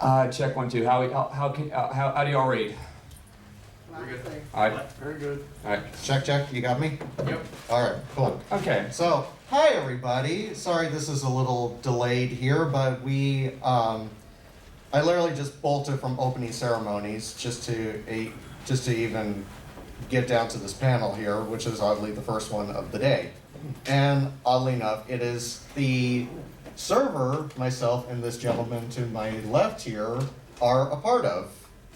Check 1, 2. How do y'all read? Very good. All right. Very good. All right. Check, you got me? Yep. All right, cool. Okay. So, hi everybody. Sorry this is a little delayed here, but I literally just bolted from opening ceremonies just to even get down to this panel here, which is oddly the first one of the day. And oddly enough, it is the server, myself, and this gentleman to my left here are a part of.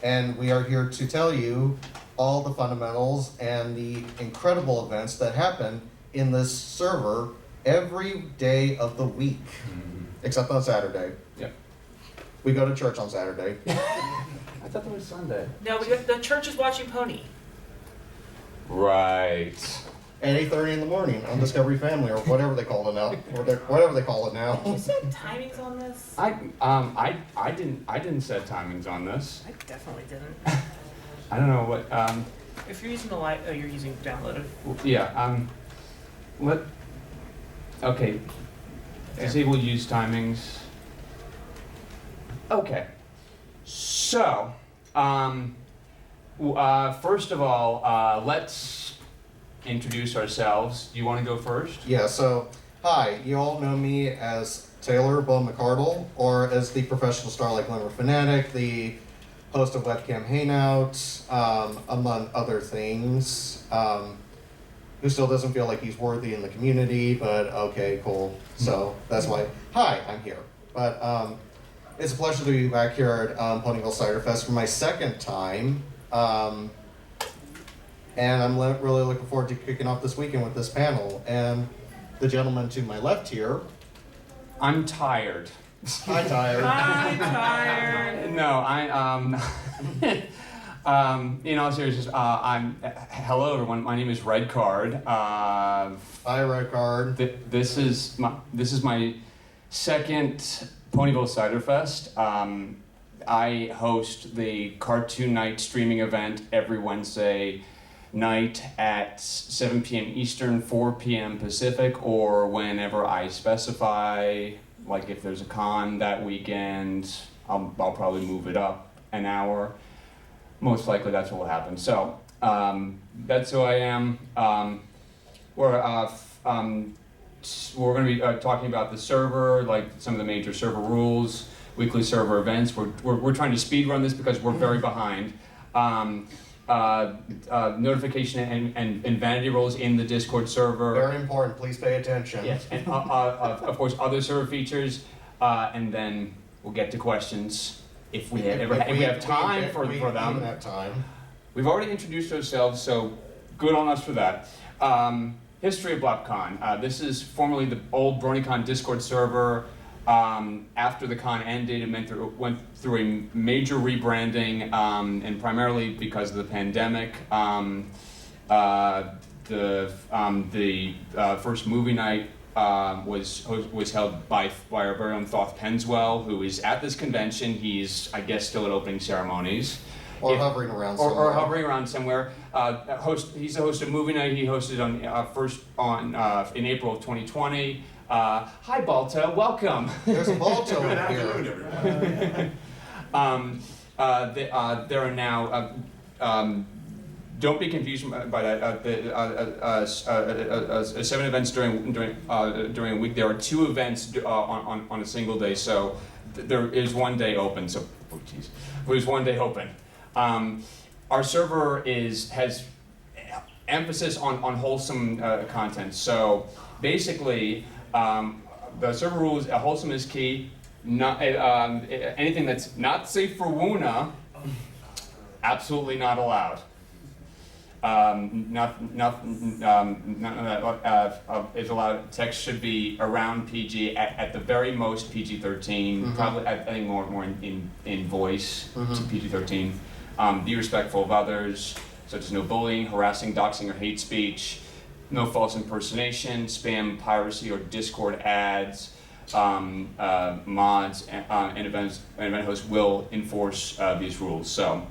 And we are here to tell you all the fundamentals and the incredible events that happen in this server every day of the week, except on Saturday. Yep. We go to church on Saturday. I thought that was Sunday. No, the church is watching Pony. Right. At 8:30 in the morning on Discovery Family or whatever they call it now, whatever they call it now. You set timings on this? I didn't set timings on this. I definitely didn't. I don't know what. If you're using the live, oh, you're using downloaded. Yeah. Okay. Disable use timings. Okay. So, first of all, let's introduce ourselves. Do you want to go first? Yeah, so, hi, you all know me as Taylor Bo McCardle, or as the professional Starlight Glimmer fanatic, the host of Webcam Hangout, among other things, who still doesn't feel like he's worthy in the community, but okay, cool. So, that's why, hi, I'm here. But, it's a pleasure to be back here at Ponyville Ciderfest for my second time. And I'm really looking forward to kicking off this weekend with this panel. And the gentleman to my left here. I'm tired. Hi, tired. I'm tired. No, in all seriousness, hello everyone. My name is Red Card. Hi, Red Card. This is my second Ponyville Ciderfest. I host the Cartoon Night streaming event every Wednesday night at 7 p.m. Eastern, 4 p.m. Pacific, or whenever I specify. Like if there's a con that weekend, I'll probably move it up an hour. Most likely that's what will happen. So that's who I am. We're going to be talking about the server, like some of the major server rules, weekly server events. We're trying to speed run this because we're very behind. Notification and vanity rolls in the Discord server. Very important, please pay attention. Yes, and of course other server features, and then we'll get to questions if we have time for them. We have time. We've already introduced ourselves, so good on us for that. History of BlepCon. This is formerly the old BronyCon Discord server. After the con ended, it went through a major rebranding, and primarily because of the pandemic. The first movie night was held by our very own Thoth Penswell, who is at this convention. He's, I guess, still at opening ceremonies. Or hovering around somewhere. Or hovering around somewhere. He's the host of movie night. He hosted in April of 2020. Hi, Balto. Welcome. There's a Balto over Good afternoon, here. everyone. There are now. Don't be confused by that. 7 events during a week. There are 2 events on a single day. So there is 1 day open. So there's 1 day open. Our server has emphasis on wholesome content. So basically, the server rules: wholesome is key. Not anything that's not safe for Wuna, absolutely not allowed. Is allowed. Text should be around PG, at the very most PG-13. Mm-hmm. Probably, I think more in voice to Mm-hmm. PG-13. Be respectful of others, such as no bullying, harassing, doxing, or hate speech. No false impersonation, spam, piracy, or Discord ads. Mods and event hosts will enforce these rules. So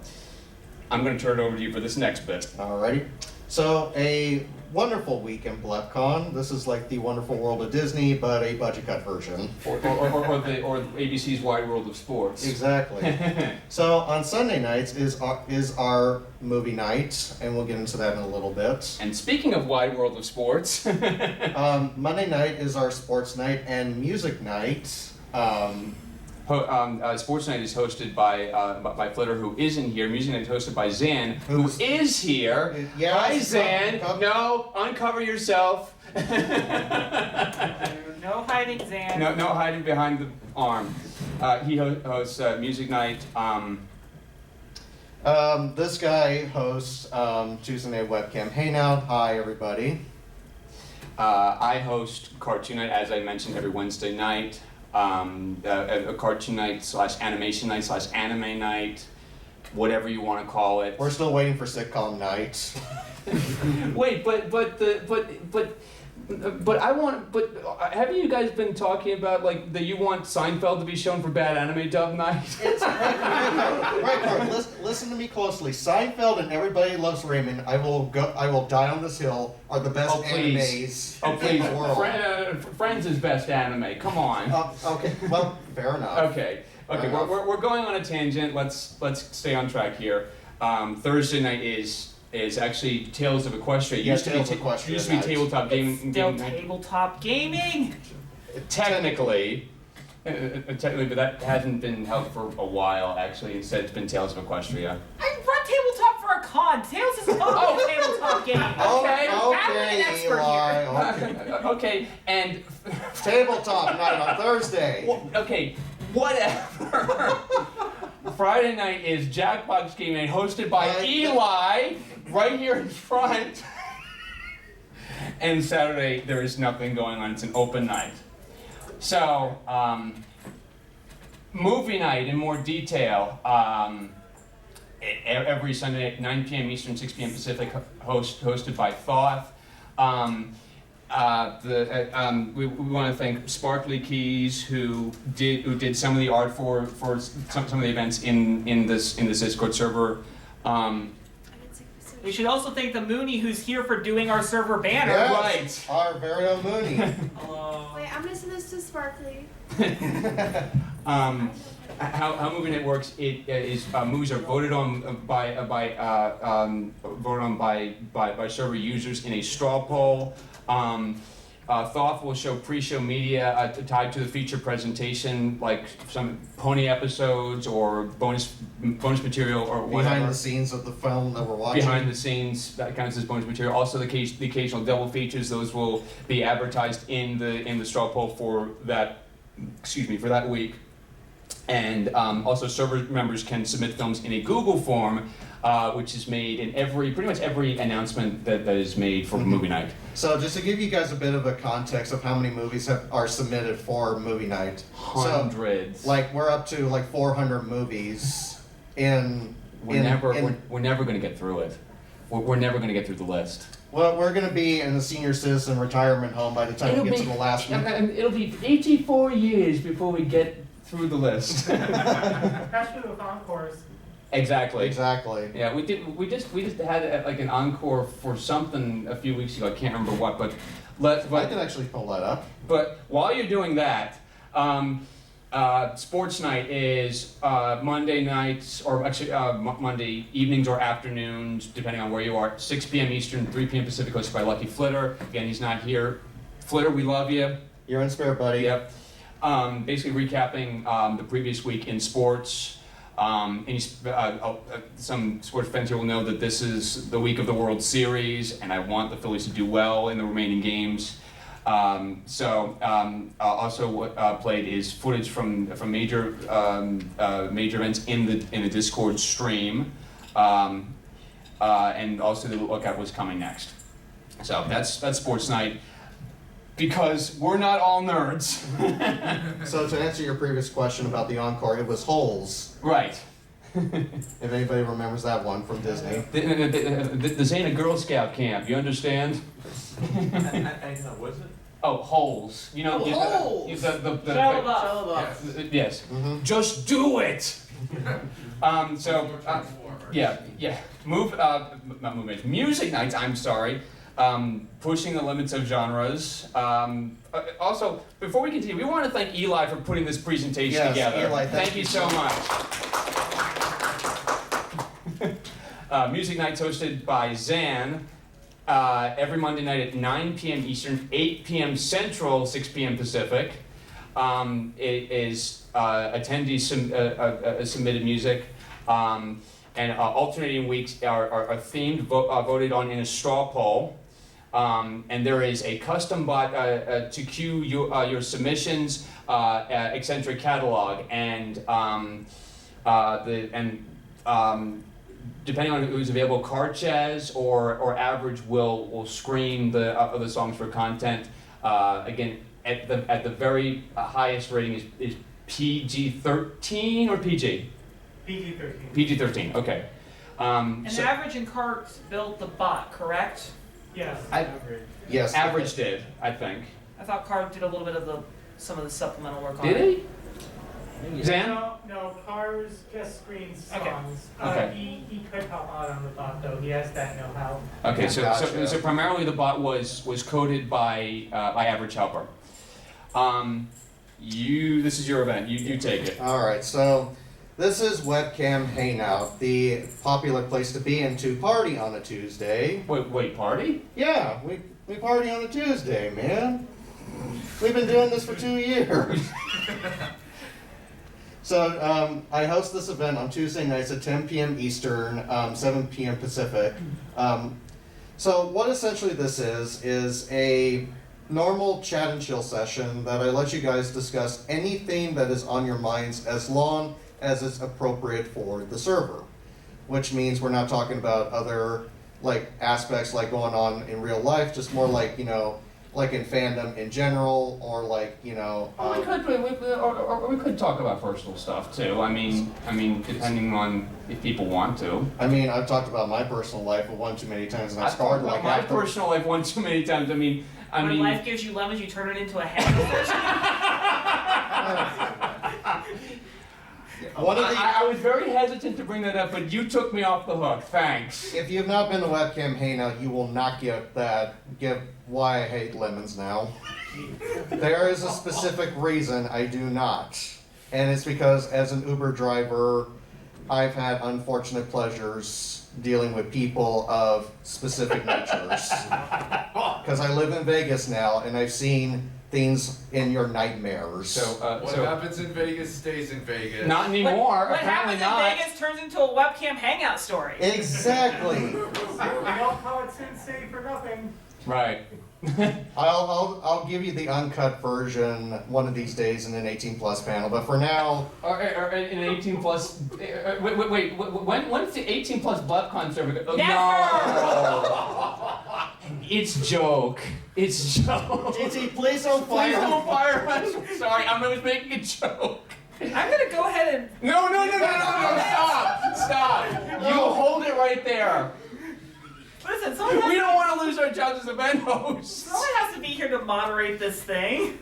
I'm going to turn it over to you for this next bit. Alrighty. So a wonderful week in BlepCon. This is like the Wonderful World of Disney, but a budget cut version. Or ABC's Wide World of Sports. Exactly. So on Sunday nights is our movie night, and we'll get into that in a little bit. And speaking of Wide World of Sports, Monday night is our sports night and music night. Sports Night is hosted by Flitter, who isn't here. Music Night is hosted by Zan, who Who's- is here. Yes, Hi, Zan. come. Uncover yourself. No hiding, Zan. No hiding behind the arm. He hosts Music Night. This guy hosts Tuesday Night Webcam Hangout. Hi, everybody. I host Cartoon Night, as I mentioned, every Wednesday night. A Cartoon Night / Animation Night / Anime Night, whatever you want to call it. We're still waiting for sitcom night. Wait, but I want. But haven't you guys been talking about like that you want Seinfeld to be shown for bad anime dub night? It's right, Carl. Listen to me closely. Seinfeld and Everybody Loves Raymond. I will die on this hill. Are the best animes in the world. Friends is best anime. Come on. Okay. Well, fair enough. Okay. Fair enough. We're going on a tangent. Let's stay on track here. Thursday night is actually Tales of Equestria. Yeah, Tales of Equestria Used to be night. tabletop It's game. still night. tabletop gaming. Technically, but that hasn't been held for a while. Actually, instead it's been Tales of Equestria. I run tabletop for a con. Tales is a tabletop game. Okay. I'm an expert Eli, here. okay. Okay, and Tabletop night on Thursday. okay, whatever. Friday night is Jackbox Game Night, hosted by Eli, right here in front. And Saturday, there is nothing going on. It's an open night. So, movie night in more detail. Every Sunday at 9 p.m. Eastern, 6 p.m. Pacific, hosted by Thoth. We want to thank Sparkly Keys, who did some of the art for some of the events in this Discord server. We should also thank the Mooney, who's here for doing our server banner. Yes, Right. our very own Mooney. Hello. Wait, I'm missing this to Sparkly. How movie night works? It is movies are voted on by server users in a straw poll. Thoth will show pre-show media tied to the feature presentation, like some pony episodes or bonus material or whatever. Behind the scenes of the film that we're watching. Behind the scenes, that counts as bonus material. Also, the occasional double features; those will be advertised in the straw poll for that. For that week. And also, server members can submit films in a Google form, which is made in pretty much every announcement that is made for movie night. So just to give you guys a bit of a context of how many movies are submitted for movie night. Hundreds. So, like we're up to like 400 movies We're never going to get through it. We're never going to get through the list. Well, we're going to be in a senior citizen retirement home by the time we get to the last one. It'll be 84 years before we get through the list. Especially with encores. Exactly. Exactly. Yeah, we just had like an encore for something a few weeks ago. I can't remember what, but I can actually pull that up. But while you're doing that, sports night is Monday nights, or actually Monday evenings or afternoons, depending on where you are. 6 p.m. Eastern, 3 p.m. Pacific, hosted by Lucky Flitter. Again, he's not here. Flitter, we love you. You're in spirit, buddy. Yep. Basically recapping the previous week in sports. Some sports fans here will know that this is the week of the World Series, and I want the Phillies to do well in the remaining games. Also what played is footage from major events in the Discord stream, and also to look at what's coming next. So that's sports night. Because we're not all nerds. So to answer your previous question about the encore, it was Holes. Right. If anybody remembers that one from Disney. This ain't a Girl Scout camp, you understand? Was it? Oh, holes. You know, Holes! Yes. Mm-hmm. Just do it! Music nights, I'm sorry. pushing the limits of genres. Also, before we continue, we want to thank Eli for putting this presentation Yes, together. Eli, thank you so much. Music nights hosted by Zan every Monday night at 9 p.m. Eastern, 8 p.m. Central, 6 p.m. Pacific. It is attendees submitted music. And alternating weeks are themed, voted on in a straw poll. And there is a custom bot to queue your submissions, eccentric catalog, and depending on who's available, Card Chaz or Average will screen the songs for content. Again, at the very highest rating is PG-13 or PG? PG-13. PG-13, okay. And Average and Carts built the bot, correct? Yes. Yes. Average did, I think. I thought Cart did a little bit of some of the supplemental work on Did it. he? Zan? No, Cars just screens Okay. songs. Okay. He could help out on the bot though. He has that know-how. Okay, so Gotcha. primarily the bot was coded by Average Helper. This is your event. You take it. All right, so this is Webcam Hangout, the popular place to be and to party on a Tuesday. Wait, party? Yeah, we party on a Tuesday, man. We've been doing this for 2 years. So I host this event on Tuesday nights at 10 p.m. Eastern, 7 p.m. Pacific. So what essentially this is a normal chat and chill session that I let you guys discuss anything that is on your minds as long as it's appropriate for the server. Which means we're not talking about other like aspects like going on in real life, just more like, like in fandom in general, or like, We could talk about personal stuff too. I mean, depending on if people want to. I mean, I've talked about my personal life one too many times, and I I've talked started about like my after. personal life one too many times. When life gives you lemons, you turn it into a ham. I was very hesitant to bring that up, but you took me off the hook. Thanks. If you've not been to Webcam Hangout, you will not get why I hate lemons now. There is a specific reason I do not. And it's because as an Uber driver, I've had unfortunate pleasures dealing with people of specific natures. Because I live in Vegas now, and I've seen things in your nightmares. What happens in Vegas stays in Vegas. Not anymore. What Apparently happens not. in Vegas turns into a webcam hangout story. Exactly. We don't call it Sin City for nothing. Right. I'll give you the uncut version one of these days in an 18+ panel, but for now, Or in 18 plus. Wait. When's the 18 plus BlepCon server? No. It's joke. It's joke. GT, please don't Please fire. don't fire us. Sorry, I was making a joke. I'm gonna go ahead and. No, stop. You hold it right there. Listen, We don't want to lose our jobs as event hosts. someone has to be here to moderate this thing.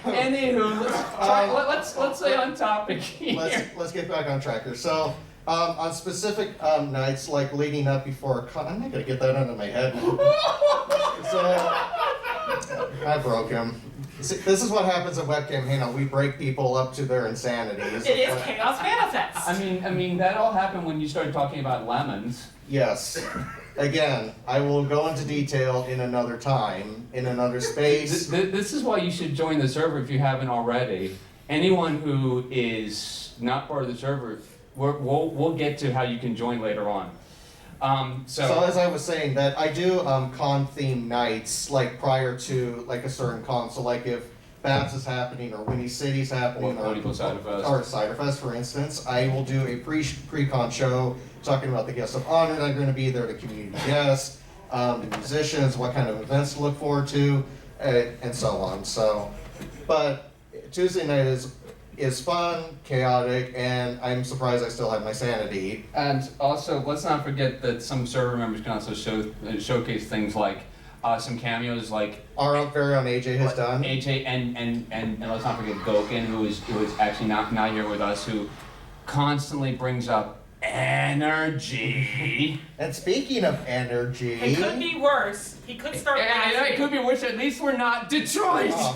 Anywho, let's stay on topic here. Let's get back on track here. So, on specific nights, like leading up before a con, I'm not gonna get that out of my head. So, I broke him. See, this is what happens at Webcam Hangout. We break people up to their insanities. It is chaos manifest. I mean, that all happened when you started talking about lemons. Yes. Again, I will go into detail in another time, in another space. This is why you should join the server if you haven't already. Anyone who is not part of the server, we'll get to how you can join later on. So as I was saying, that I do con themed nights like prior to like a certain con. So like if Babs is happening or Winnie City's happening or Ponyville Ciderfest. Ciderfest, for instance, I will do a pre-con show talking about the guests of honor that are going to be there, the community guests, the musicians, what kind of events to look forward to, and so on. So, but Tuesday night is fun, chaotic, and I'm surprised I still have my sanity. And also, let's not forget that some server members can also showcase things like some cameos, like Our very own AJ has done. AJ and let's not forget Gokin, who is actually not here with us, who constantly brings up energy. And speaking of energy, It could be worse. He could start And it blasting. could be worse. At least we're not Detroit. Oh.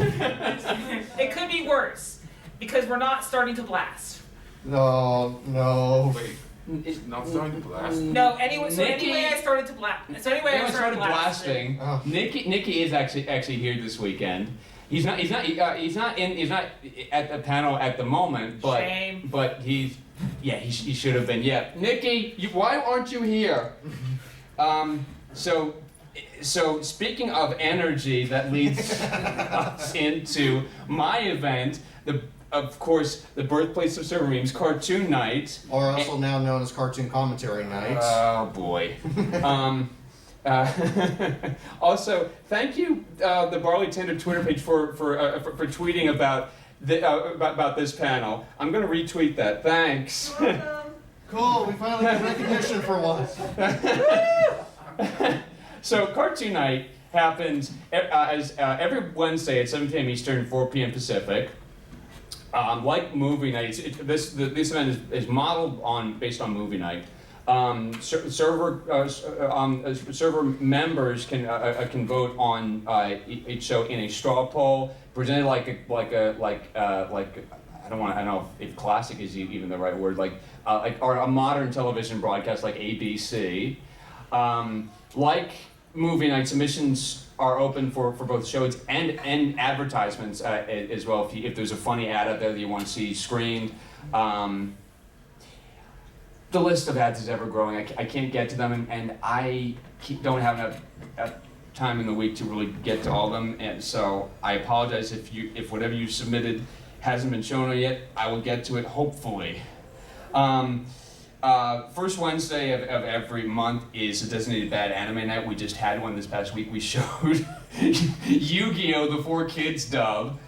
It could be worse because we're not starting to blast. no. Wait, it's not starting to blast? No, anyway. So Nikki- anyway, I started to blast. So anyway, When I I started started blasting. blasting. Oh. Nikki is actually here this weekend. He's not at the panel at the moment, but Shame. but he should have been. Yeah, Nikki, why aren't you here? So speaking of energy, that leads us into my event, of course, the birthplace of server memes, Cartoon Night. Or also now known as Cartoon Commentary Night. Oh boy. Also, thank you, the Barley Tender Twitter page for tweeting about this panel. I'm gonna retweet that. Thanks. Welcome. Cool, we finally get recognition for once. So Cartoon Night happens every Wednesday at 7 p.m. Eastern, 4 p.m. Pacific. Like movie nights, this event is modeled based on movie night. Server members can vote on each show in a straw poll, presented like I don't know if classic is even the right word, or a modern television broadcast like ABC. Like movie night, submissions are open for both shows and advertisements as well. If there's a funny ad out there that you want to see screened. The list of ads is ever growing. I can't get to them, and I don't have enough time in the week to really get to all of them. And so I apologize if whatever you submitted hasn't been shown yet. I will get to it hopefully. First Wednesday of every month is a designated bad anime night. We just had one this past week. We showed Yu-Gi-Oh! The 4Kids dub.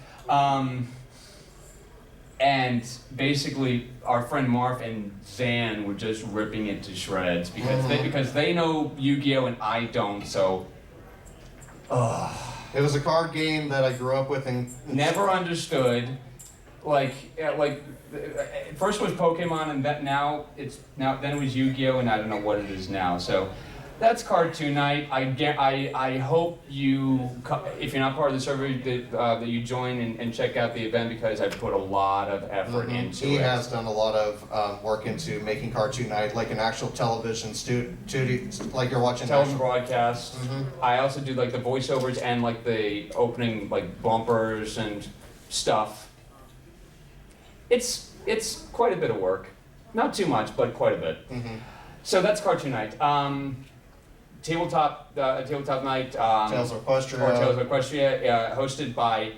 And basically, our friend Marv and Zan were just ripping it to shreds because they know Yu-Gi-Oh! And I don't, so. It was a card game that I grew up with and Never understood. First was Pokemon, and then it was Yu-Gi-Oh! And I don't know what it is now. So that's Cartoon Night. I hope you, if you're not part of the server, that you join and check out the event because I put a lot of effort into he it. has done a lot of work into making Cartoon Night like an actual television studio, like you're watching. Television broadcast. Mhm. I also do like the voiceovers and like the opening like bumpers and stuff. It's quite a bit of work. Not too much, but quite a bit. Mhm. So that's Cartoon Night. Tabletop night. Tales of Equestria. Or Tales of Equestria, hosted by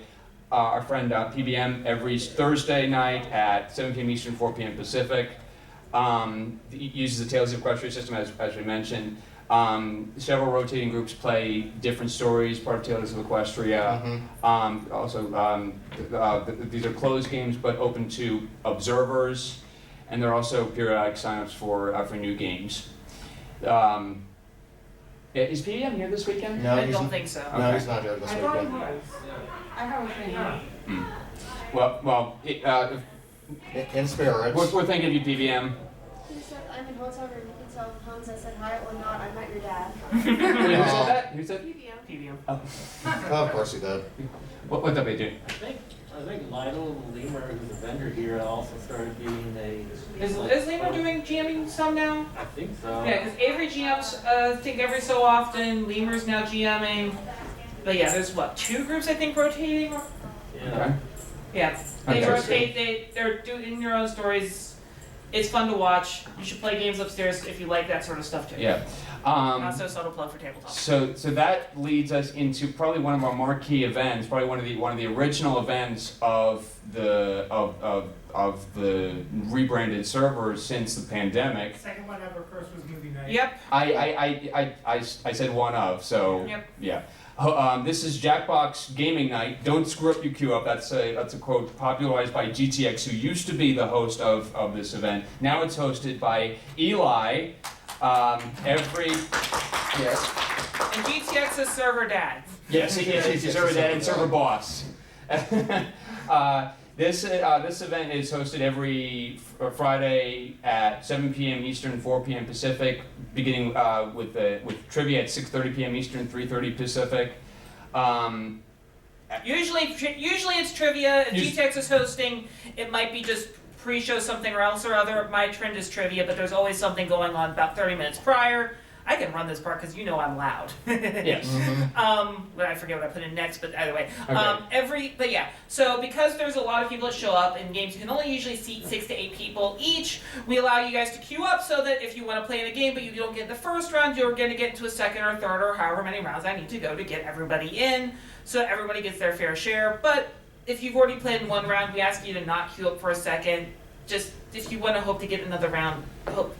our friend PBM every Thursday night at 7 p.m. Eastern, 4 p.m. Pacific. Uses the Tales of Equestria system as we mentioned. Several rotating groups play different stories, part of Tales of Equestria. These are closed games but open to observers, and there are also periodic signups for new games. Is PDM here this weekend? No, I he's don't think so. No, he's not here this I thought it weekend. was. I have a thing. Well, In spirit. we're thinking of you, PBM. He said, I'm in hotel room. You can tell Hans I said hi or not. I'm not your dad. Who said that? Who said? PBM. PBM. Of course he did. What's up, AJ? I think Lionel Lemur, who's a vendor here, also started being Is Lemur doing GMing some now? I think so. Yeah, because Avery GMs, I think every so often. Lemur's now GMing. But yeah, there's what, 2 groups I think rotating? Yeah. Yeah, they Okay. rotate. They're doing their own stories. It's fun to watch. You should play games upstairs if you like that sort of stuff too. Yeah. Not so subtle plug for tabletop. So that leads us into probably one of our marquee events, probably one of the original events of the rebranded server since the pandemic. Second one ever, first was movie night. Yep. I said one of, so Yep. yeah. This is Jackbox Gaming Night. Don't screw up your queue up. That's a quote popularized by GTX, who used to be the host of this event. Now it's hosted by Eli. Yes. And GTX is server dad. Yes, he's server dad and server boss. This event is hosted every Friday at 7 p.m. Eastern, 4 p.m. Pacific, beginning with trivia at 6:30 p.m. Eastern, 3:30 Pacific. Usually it's trivia. If GTX is hosting, it might be just pre-show something or else or other. My trend is trivia, but there's always something going on about 30 minutes prior. I can run this part because I'm loud. Yes. But I forget what I put in next, but either way. Okay. So because there's a lot of people that show up in games, you can only usually seat 6 to 8 people each. We allow you guys to queue up so that if you want to play in a game but you don't get the first round, you're going to get into a second or third or however many rounds I need to go to get everybody in, so that everybody gets their fair share. But if you've already played in one round, we ask you to not queue up for a second. Just if you want to hope to get another round,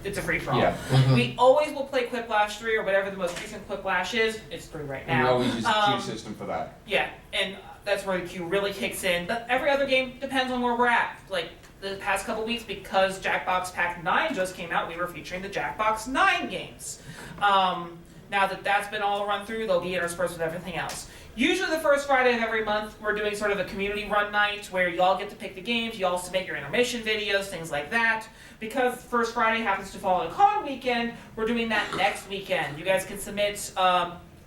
it's a free for all. Yeah. We always will play Quiplash 3 or whatever the most recent Quiplash is. It's 3 right And we now. always use the queue system for that. Yeah, and that's where the queue really kicks in. But every other game depends on where we're at. Like the past couple weeks, because Jackbox Pack 9 just came out, we were featuring the Jackbox 9 games. Now that that's been all run through, they'll be interspersed with everything else. Usually the first Friday of every month, we're doing sort of a community run night where y'all get to pick the games, you all submit your intermission videos, things like that. Because first Friday happens to fall on a con weekend, we're doing that next weekend. You guys can submit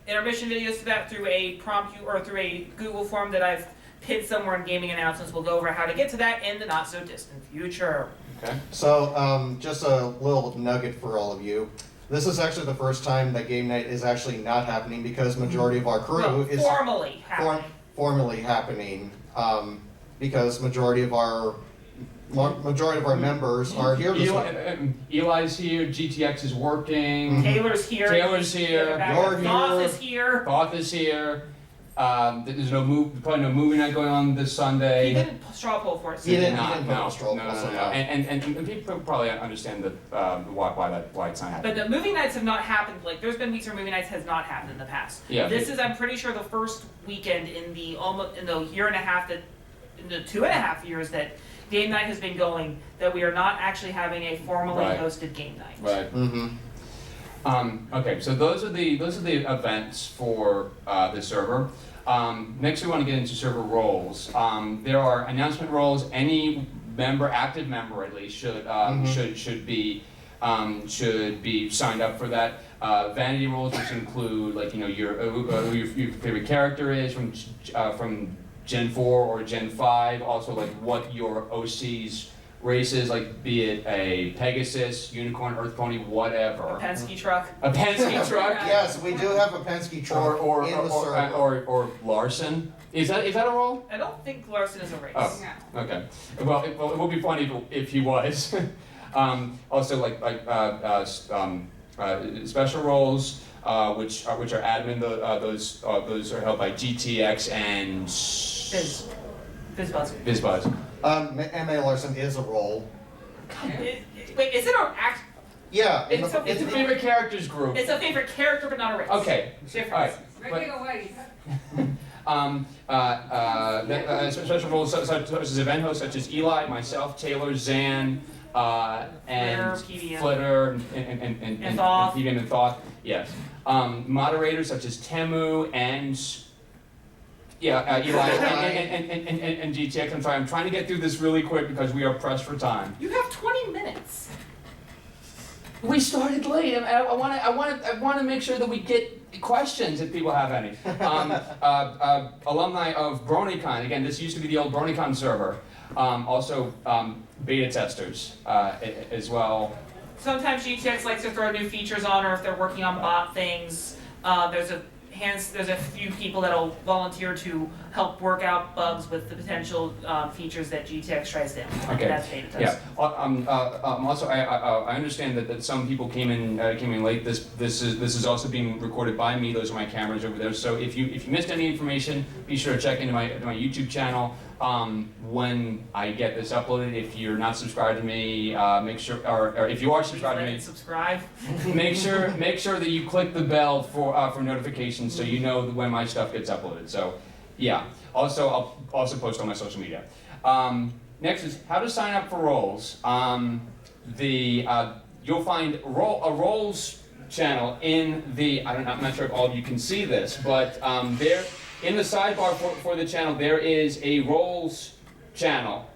intermission videos to that through a prompt or through a Google form that I've pinned somewhere in gaming announcements. We'll go over how to get to that in the not so distant future. Okay. So, just a little nugget for all of you. This is actually the first time that game night is actually not happening because majority of our crew is formally happening. Formally happening because majority of our members are here this week. Eli's here. GTX is working. Taylor's here. Taylor's here. You're here. Goth is here. Goth is here. There's probably no movie night going on this Sunday. He didn't straw poll for us. He didn't No. put a straw poll, so no. And people probably understand why it's not happening. But the movie nights have not happened. Like there's been weeks where movie nights has not happened in the past. Yeah. This is, I'm pretty sure, the first weekend in the year and a half in the 2.5 years that game night has been going, that we are not actually having a formally Right. hosted game night. Right. Mm-hmm. Okay, so those are the events for the server. Next, we want to get into server roles. There are announcement roles. Any active member at least, should be signed up for that. Vanity roles, which include who your favorite character is from Gen 4 or Gen 5. Also what your OC's race is, be it a Pegasus, Unicorn, Earth Pony, whatever. A Penske truck. A Penske truck. Yes, we do have a Penske truck in the server. Or Larson. Is that a role? I don't think Larson is a race. Oh, okay. Well, it would be funny if he was. Also, special roles, which are admin. Those are held by GTX and BizBuzz. M.A. Larson is a role. Wait, is it our act? Yeah. It's a favorite characters group. It's a favorite character, but not a race. Okay. Difference. Special roles such as event hosts, such as Eli, myself, Taylor, Zan, and Flitter, and Thoth. PBM and Thoth. Yes. Moderators such as Temu and Eli and GTX. I'm sorry, I'm trying to get through this really quick because we are pressed for time. You have 20 minutes. We started late. I want to make sure that we get questions if people have any. Alumni of BronyCon. Again, this used to be the old BronyCon server. Also, beta testers as well. Sometimes GTX likes to throw new features on, or if they're working on bot things. There's a few people that'll volunteer to help work out bugs with the potential features that GTX tries to implement. Okay. That's beta test. Yeah. Also, I understand that some people came in late. This is also being recorded by me. Those are my cameras over there. So if you missed any information, be sure to check into my YouTube channel when I get this uploaded. If you're not subscribed to me, make sure, or if you are subscribed to me, subscribe. make sure that you click the bell for notifications so you know when my stuff gets uploaded. So, yeah. Also, I'll also post on my social media. Next is how to sign up for roles. You'll find a roles channel in the. I'm not sure if all of you can see this, but there in the sidebar for the channel there is a roles channel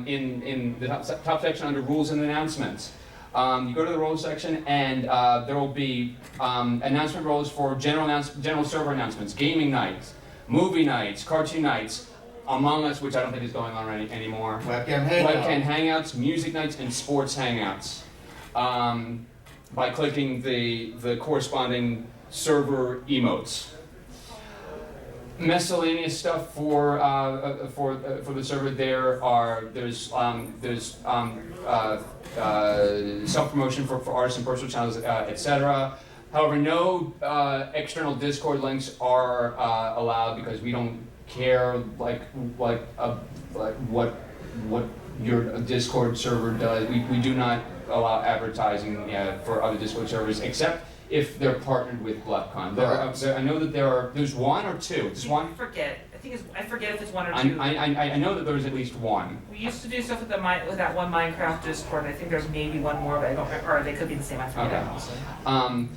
in the top section under rules and announcements. You go to the rules section, and there will be announcement rules for general server announcements, gaming nights, movie nights, cartoon nights, Among Us, which I don't think is going on anymore. Webcam hangout. Webcam hangouts, music nights, and sports hangouts. By clicking the corresponding server emotes. Miscellaneous stuff for the server. There's self-promotion for artists and personal channels, etc. However, no external Discord links are allowed because we don't care like what your Discord server does. We do not allow advertising for other Discord servers except if they're partnered with BlepCon. I know that there's one or two. There's one. I forget. I forget if it's one or two. I know that there's at least one. We used to do stuff with that one Minecraft Discord. I think there's maybe one more, but I don't. Or they could be the same. I forget. Okay.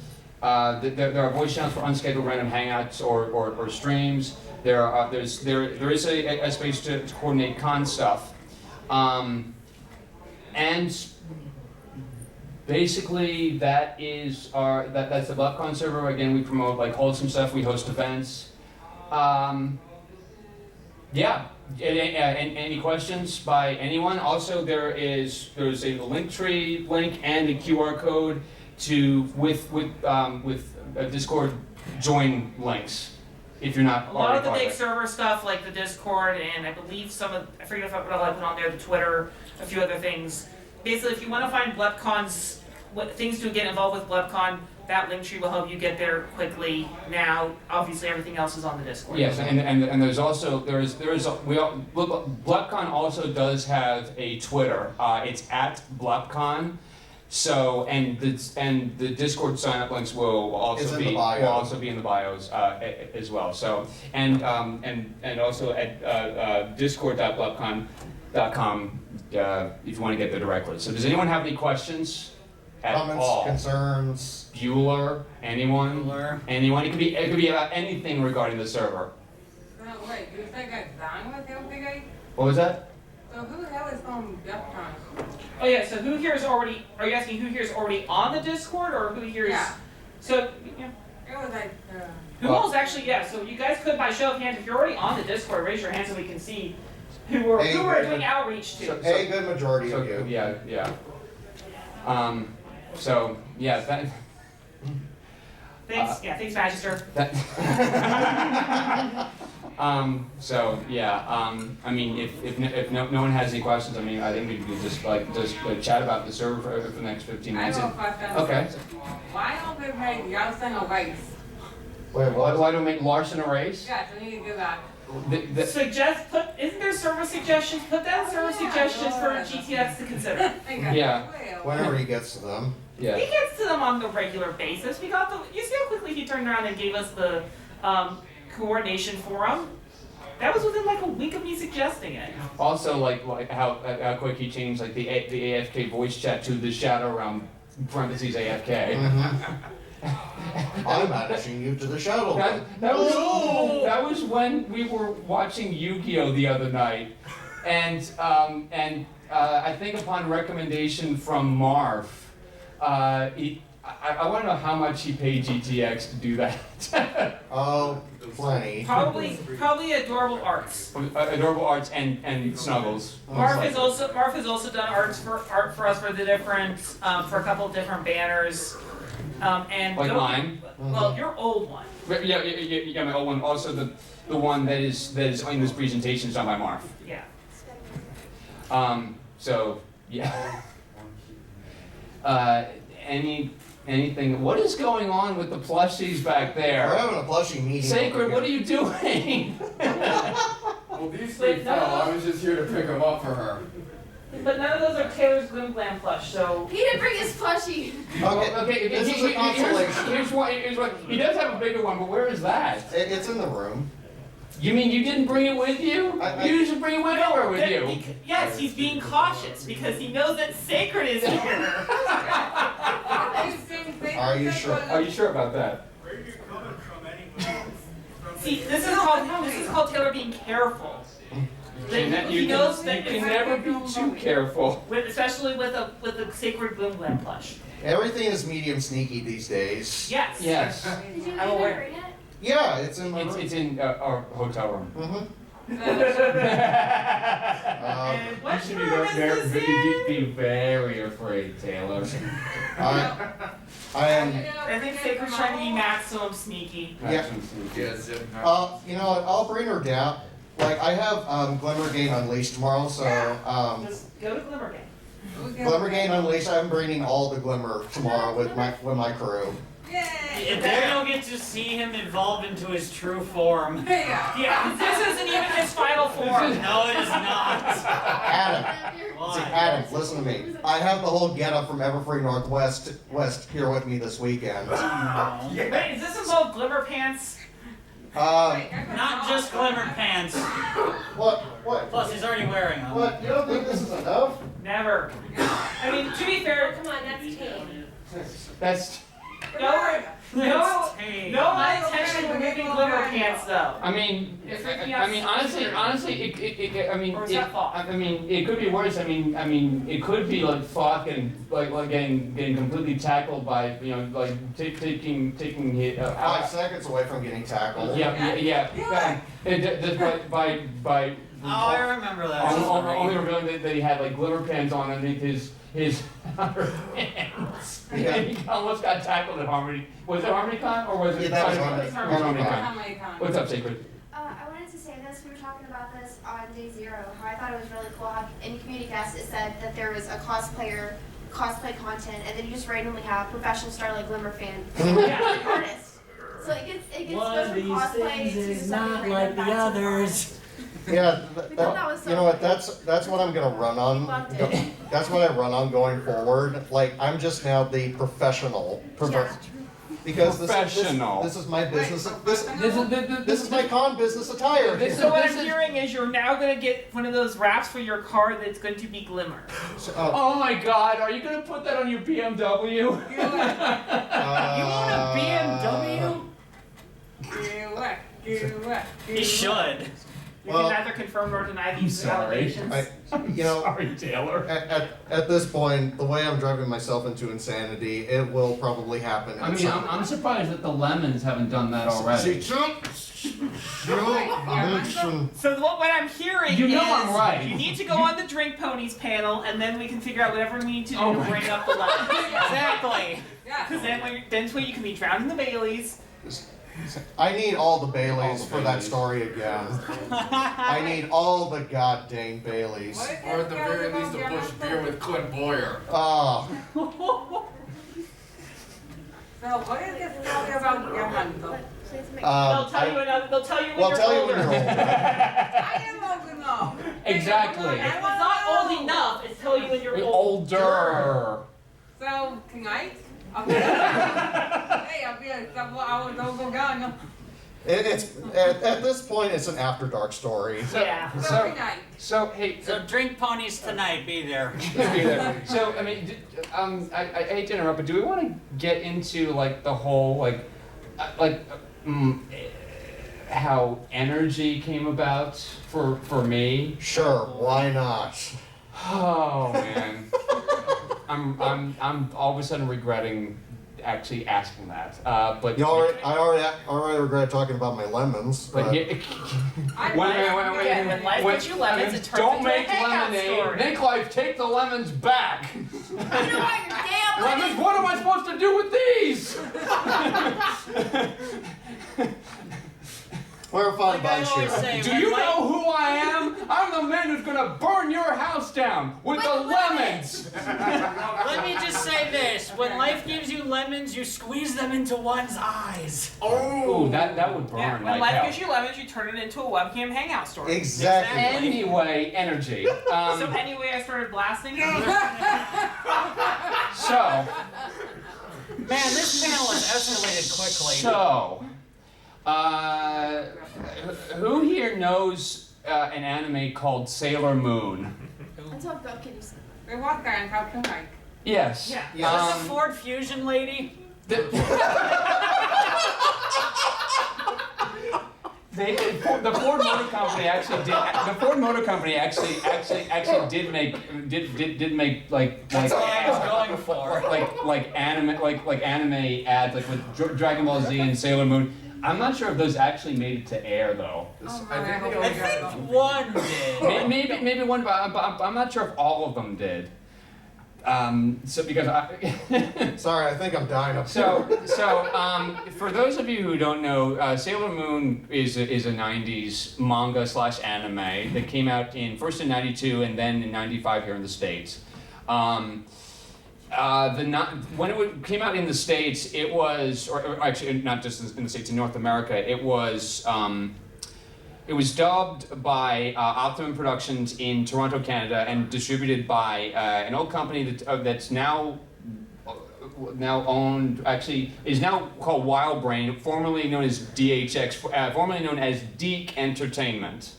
There are voice channels for unscheduled random hangouts or streams. There is a space to coordinate con stuff, and basically that's the BlepCon server. Again, we promote like wholesome stuff. We host events. Yeah. Any questions by anyone? Also, there's a Linktree link and a QR code with Discord join links. If you're not a lot of the already big server stuff, like the Discord, and I believe I forget what I put on there, the Twitter, a few other things. Basically, if you want to find BlepCon's things to get involved with BlepCon, that link tree will help you get there quickly. Now, obviously, everything else is on the Discord. Yes, and there's also BlepCon also does have a Twitter. It's at BlepCon. So and the Discord sign up links will also be in the bios as well. So and also at discord.blepcon.com if you want to get there directly. So does anyone have any questions at Comments, all? concerns? Bueller, anyone? Anyone? It could be about anything regarding the server. Wait, you think I done with everything? What was that? So who the hell is from BlepCon? Oh yeah, so who here is already? Are you asking who here is already on the Discord, or who here is? Yeah. So yeah. It was like. Who all's actually? Yeah. So you guys could, by show of hands, if you're already on the Discord, raise your hand so we can see who we're doing outreach to. A good majority of you. Yeah. So yeah. Thanks. Thanks, Magister. So yeah, I mean, if no one has any questions, I mean, I think we could just chat about the server for the next 15 I minutes. have a question. Okay. Why don't they make Yeltsin a race? Wait, what? Why do we make Larson a race? Yeah, they need to do that. Isn't there server suggestions? Put down server suggestions for GTX to consider. Yeah. Whenever he gets to them. Yeah. He gets to them on the regular basis. You see how quickly he turned around and gave us the coordination forum? That was within like a week of me suggesting it. Also, like how quick he changed like the AFK voice chat to the shadow realm parentheses AFK. I'm managing you to the shuttle. That was when we were watching Yu-Gi-Oh! The other night, and I think upon recommendation from Marv, I want to know how much he paid GTX to do that. Oh, plenty. Probably Adorable Arts. Adorable Arts and Snuggles. Marv has also done art for us for the different for a couple of different banners. And like mine. Well, your old one. Yeah, my old one. Also the one that is in this presentation is done by Marv. Yeah. So yeah. Anything? What is going on with the plushies back We're there? having a plushie meeting. Sacred, what are you doing? Well, these three fell. I was just here to pick them up for her. But none of those are Taylor's Gloom Glam plush, so. He didn't bring his plushie. Okay, this is a consolation. Here's one. He does have a bigger one, but where is that? It's in the room. You mean you didn't bring it with you? You should bring it everywhere with you. Yes, he's being cautious because he knows that Sacred is here. Are you sure? Are you sure about that? Where are you coming from anyway? See, this is called Taylor being careful. He knows you that can never be too careful. especially with a sacred Boom Glam plush. Everything is medium sneaky these days. Yes. Yes. Did you I'm even aware. bring it? Yeah, it's in my room. It's in our hotel room. Mm-hmm. And what You should room is this in? be very afraid, Taylor. I am. I think Sacred's trying to be maximum sneaky. Yeah. Yes, You know what? I'll bring her down. Like I have Glimmer Gain Unleashed tomorrow, so Just go to Glimmer Game. Glimmer Gain Unleashed. I'm bringing all the Glimmer tomorrow with my crew. Yay! And then you'll get to see him evolved into his true form. Yeah. Yeah, this isn't even his final form. No, it is not. Adam, see, Why? Adam, listen to me. I have the whole getup from Everfree Northwest here with me this weekend. No. Wait, is this involve Glimmer Pants? Not just glimmer pants. What? Plus, he's already wearing them. What? You don't think this is enough? Never. I mean, to be fair, Come on, that's tame. That's. no tame. unintentional removing Glimmer Pants though. I mean, It's freaking out honestly, Or is that Foth? it could be worse. I mean, it could be like Foth getting completely tackled by, like taking hit. 5 seconds away from getting tackled. Yeah. By. Oh, I remember that. Only revealing that he had like glimmer pants on underneath his outer pants. Yeah. And he almost got tackled at Harmony. Was it HarmonyCon or was it? Yeah, that was HarmonyCon. How many times? What's up, Sacred? I wanted to say this. We were talking about this on day 0. How I thought it was really cool. How in community guest it said that there was a cosplay content, and then you just randomly have professional Starlight Glimmer fan artist. So it gets One goes of from these cosplay things to is something not random like the back to others. Yeah, That was so you know what? cool. That's what I'm gonna run on. Loved it. That's what I run on going forward. Like I'm just now the professional. Yeah. Because Professional. this is my business. This This is my con business attire. This- So what this I'm is- hearing is you're now gonna get one of those wraps for your car that's going to be Glimmer. Oh my God! Are you gonna put that on your BMW? You want a BMW? You should. You Well, can neither confirm nor deny these sorry. allegations. Sorry, Taylor. At this point, the way I'm driving myself into insanity, it will probably happen. I mean, I'm surprised that the lemons haven't done that already. So what I'm hearing You know is I'm right. you need to go on the Drink Ponies panel, and then we can figure out whatever we need to do Oh to my bring up the lemons. Exactly. Because then you can be drowned in the Baileys. I need all the Baileys for that story again. I need all the goddamn Baileys. Or at the very least a bush beer with Clint Boyer. Ah, So what is this story about Diamante? Please make They'll tell you another. They'll tell you when well, you're tell you older. when you're older. I am old enough. Exactly. It's not old enough. It's tell you when you're older. Older. So tonight, I'll be a couple hours over gone. It's at this point, it's an after dark story. Yeah. So tonight. So hey, So drink ponies tonight, be there. so I mean, I hate to interrupt, but do we want to get into like the whole how energy came about for me? Sure, why not? Oh man, I'm all of a sudden regretting actually asking that. But I already regret talking about my lemons. but But here, Yeah, when life gives you lemons, it turns don't into make a hangout lemonade. story. Make life take the lemons back. You know what? You're damn Lemons, what am I supposed to do with these? we're a fun Like I bunch always here. say, Do when you life- know who I am? I'm the man who's gonna burn your house down with the lemons. Let me just say this: when life gives you lemons, you squeeze them into one's eyes. Ooh, that would burn Yeah, when like life hell. gives you lemons, you turn it into a webcam hangout story. Exactly. Anyway, energy. So anyway, I started blasting. So, Man, this panel has escalated quickly. who here knows an anime called Sailor Moon? Until go, can you see? We walk there and talk tonight. Yes. Yeah. Is this the Ford Fusion lady? The Ford Motor Company actually did. The Ford Motor Company actually did make like That's what I was going for. like anime ads like with Dragon Ball Z and Sailor Moon. I'm not sure if those actually made it to air though. I think one did. Maybe one, but I'm not sure if all of them did. So because Sorry, I think I'm dying up. So for those of you who don't know, Sailor Moon is a 90s manga / anime that came out first in 92 and then in 95 here in the States. When it came out in the States, it was, or actually not just in the States, in North America, it was dubbed by Optimum Productions in Toronto, Canada, and distributed by an old company that's now owned, actually is now called Wild Brain, formerly known as DHX, formerly known as Deke Entertainment.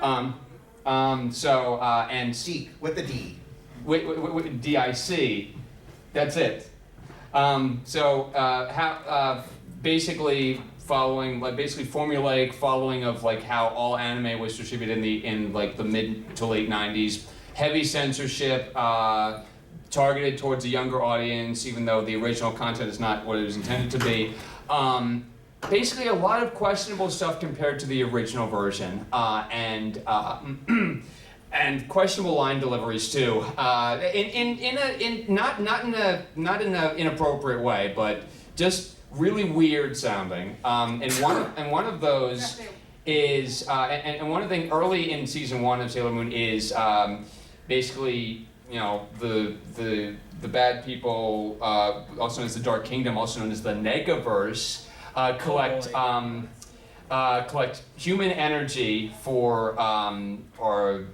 And Deke with the D. with DIC, that's it. Basically following, like basically formulaic following of like how all anime was distributed in like the mid to late 90s. Heavy censorship, targeted towards a younger audience, even though the original content is not what it was intended to be. Basically a lot of questionable stuff compared to the original version, and questionable line deliveries too. Not in an inappropriate way, but just really weird sounding. And one of those is and one of the things early in season 1 of Sailor Moon is basically, you know, the bad people, also known as the Dark Kingdom, also known as the Negaverse, collect human energy for or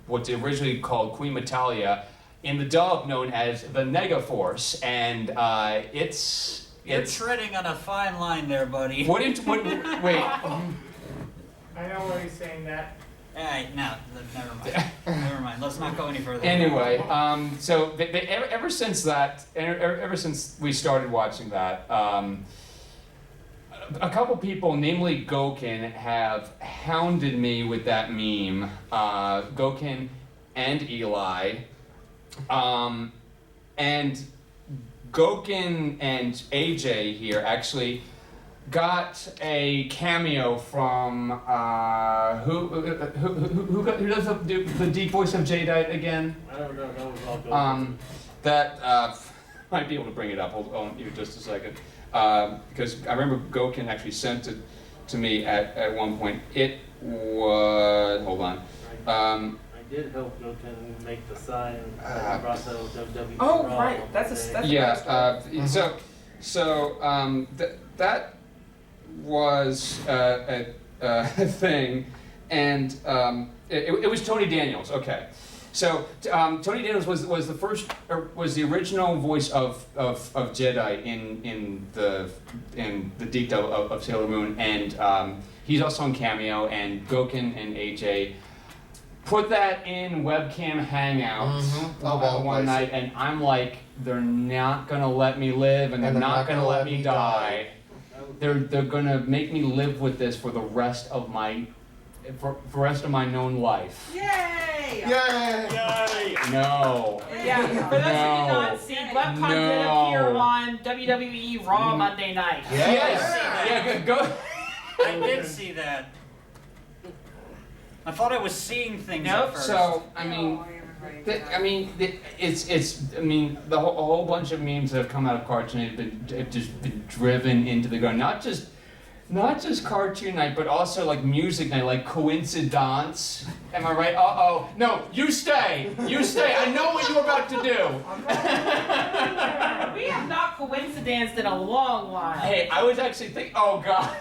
what's originally called Queen Metalia, in the dub known as the Negaforce, and You're treading on a fine line there, buddy. wait. I know why he's saying that. No, never mind. Never mind. Let's not go any further. Anyway, so ever since we started watching that, a couple people, namely Gokin, have hounded me with that meme. Gokin and Eli, and Gokin and AJ here actually got a cameo from who does the deep voice of Jadeite again? I don't know. That was all good. That might be able to bring it up. Hold on, give me just a second, because I remember Gokin actually sent it to me at one point. It was, hold on. I did help Hilton make the sign. Brought the WWE. Oh, right. That's Yeah. That was a thing, and it was Tony Daniels. Okay, so Tony Daniels was the original voice of Jedi in the deep of Sailor Moon, and he's also on Cameo, and Gokin and AJ put that in webcam hangouts one night, and I'm like, they're not gonna let me live, and they're not gonna let me die. They're gonna make me live with this for the rest of my known life. Yay! Yay! No. Yeah, for those who did not see, BlepCon did appear on WWE Raw Monday night. Yes. Yeah. Go. I did see that. I thought I was seeing things at first. So I mean, the whole bunch of memes that have come out of Cartoon have just been driven into the ground. Not just Cartoon Night, but also like Music Night, like Coincidence. Am I right? No, you stay. I know what you're about to do. We have not coincidenced in a long while. Hey, I was actually thinking. Oh God,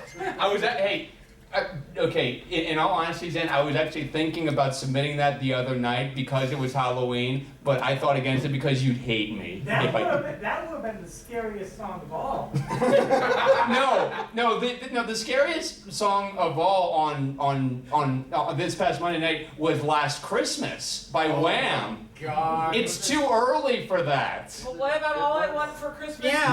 okay, in all honesty, Zen, I was actually thinking about submitting that the other night because it was Halloween, but I thought against it because you'd hate me. That would have been the scariest song of all. No, the scariest song of all on this past Monday night was Last Christmas by Wham. God. It's too early for that. But what about All I Want for Christmas? Yeah.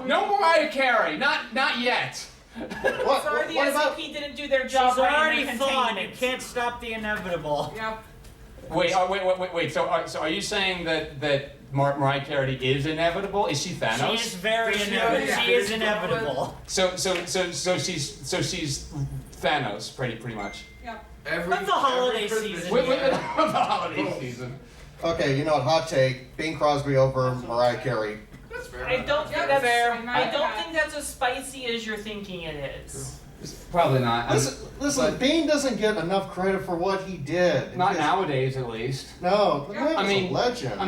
No Mariah Carey, not yet. Sorry, the what about? SCP didn't do their She's job right in already their thawed. You containment. can't stop the inevitable. Yep. Wait. So are you saying that Mariah Carey is inevitable? Is she Thanos? She is very Does she inevitable. have- She is inevitable. So she's Thanos, pretty much. Yep. But the holiday Christmas- season. With Yeah. the holiday season. Okay, you know what? Hot take: Bing Crosby over Mariah Carey. That's fair. I don't think Yep, that's fair. I don't think that's as spicy as you're thinking it is. Probably not. Listen, Bing doesn't get enough credit for what he did. Not nowadays, at least. No, the man I was mean, a legend.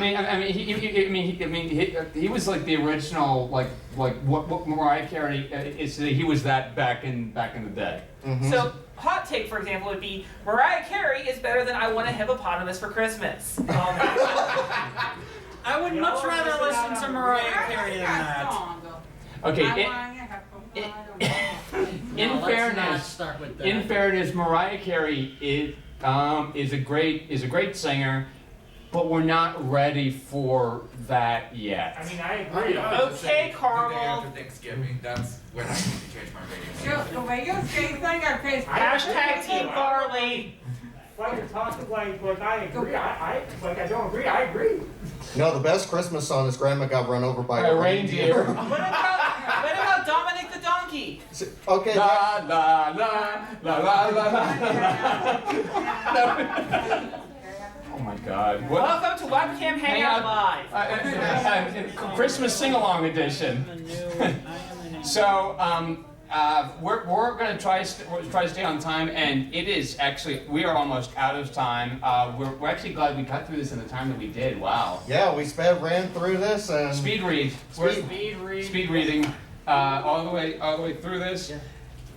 He was like the original, like what Mariah Carey is. He was that back in the day. Mhm. So, hot take, for example, would be Mariah Carey is better than I Want a Hippopotamus for Christmas. I would much rather listen to Mariah Carey than that. Okay. In No, let's not fairness, start with that. in fairness, Mariah Carey is a great singer, but we're not ready for that yet. I mean, I agree. Okay, Carl. The day after Thanksgiving, that's when I need to change my radio Just the way you say things, I face. Hashtag Team Farley. Like you're talking like I agree. I don't agree. I agree. No, the best Christmas song is "Grandma Got Run Over by A a reindeer. What about Dominic the Donkey? Okay. La la la la la la la. Oh my God! What? Welcome to Webcam Hangout Live. Christmas sing-along edition. So we're gonna try to stay on time, and it is actually we are almost out of time. We're actually glad we got through this in the time that we did. Wow. Yeah, we ran through this and Speed read. Speed reading. All the way through this.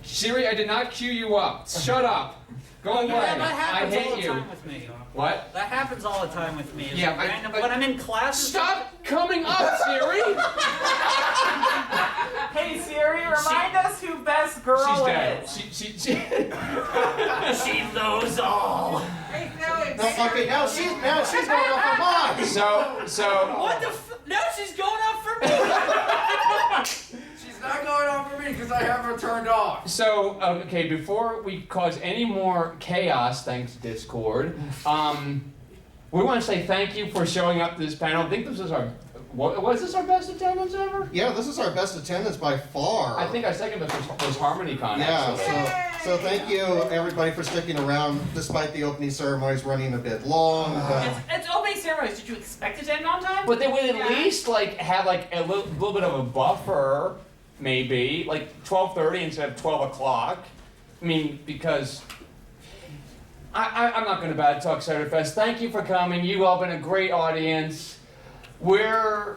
Siri, I did not cue you up. Shut up. Go away. Yeah, that I happens all hate the you. time with me. What? That happens all the time with me. It's Yeah, random, when I'm in class. Stop coming up, Siri. Hey Siri, remind us who best girl She's dead. is. She knows all. Hey, Phil, No, okay, now she's going off her mind. So. What the? Now she's going off for me. She's not going on for me because I have her turned off. So, okay, before we cause any more chaos, thanks Discord, we want to say thank you for showing up to this panel. I think this is was this our best attendance ever? Yeah, this is our best attendance by far. I think our second best was HarmonyCon. Yeah, actually. so thank you everybody for sticking around despite the opening ceremonies running a bit long. It's opening ceremonies. Did you expect it to end on time? But they would at least have a little bit of a buffer, maybe, like 12:30 instead of 12 o'clock. I mean, because I'm not going to bad talk Ciderfest. Thank you for coming. You all been a great audience. We're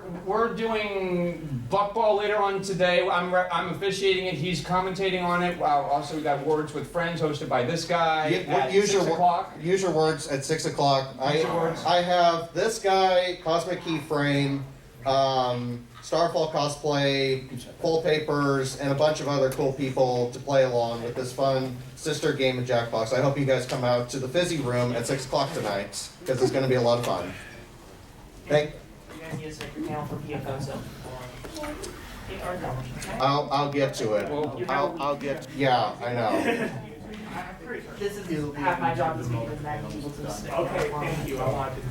doing Buckball later on today. I'm officiating it. He's commentating on it. Also, we got Words with Friends hosted by this guy at 6 o'clock. Use your words at 6 o'clock. Use your words. I have this guy, Cosmic Keyframe, Starfall Cosplay, Pull Papers, and a bunch of other cool people to play along with this fun sister game of Jackbox. I hope you guys come out to the Fizzy Room at 6 o'clock tonight, because it's going to be a lot of fun. Thank. You're gonna need a second panel for PFO, so. I'll get to it. I'll get. Yeah, I know. This is half my job this week, is that people to. Okay, thank you. I wanted to.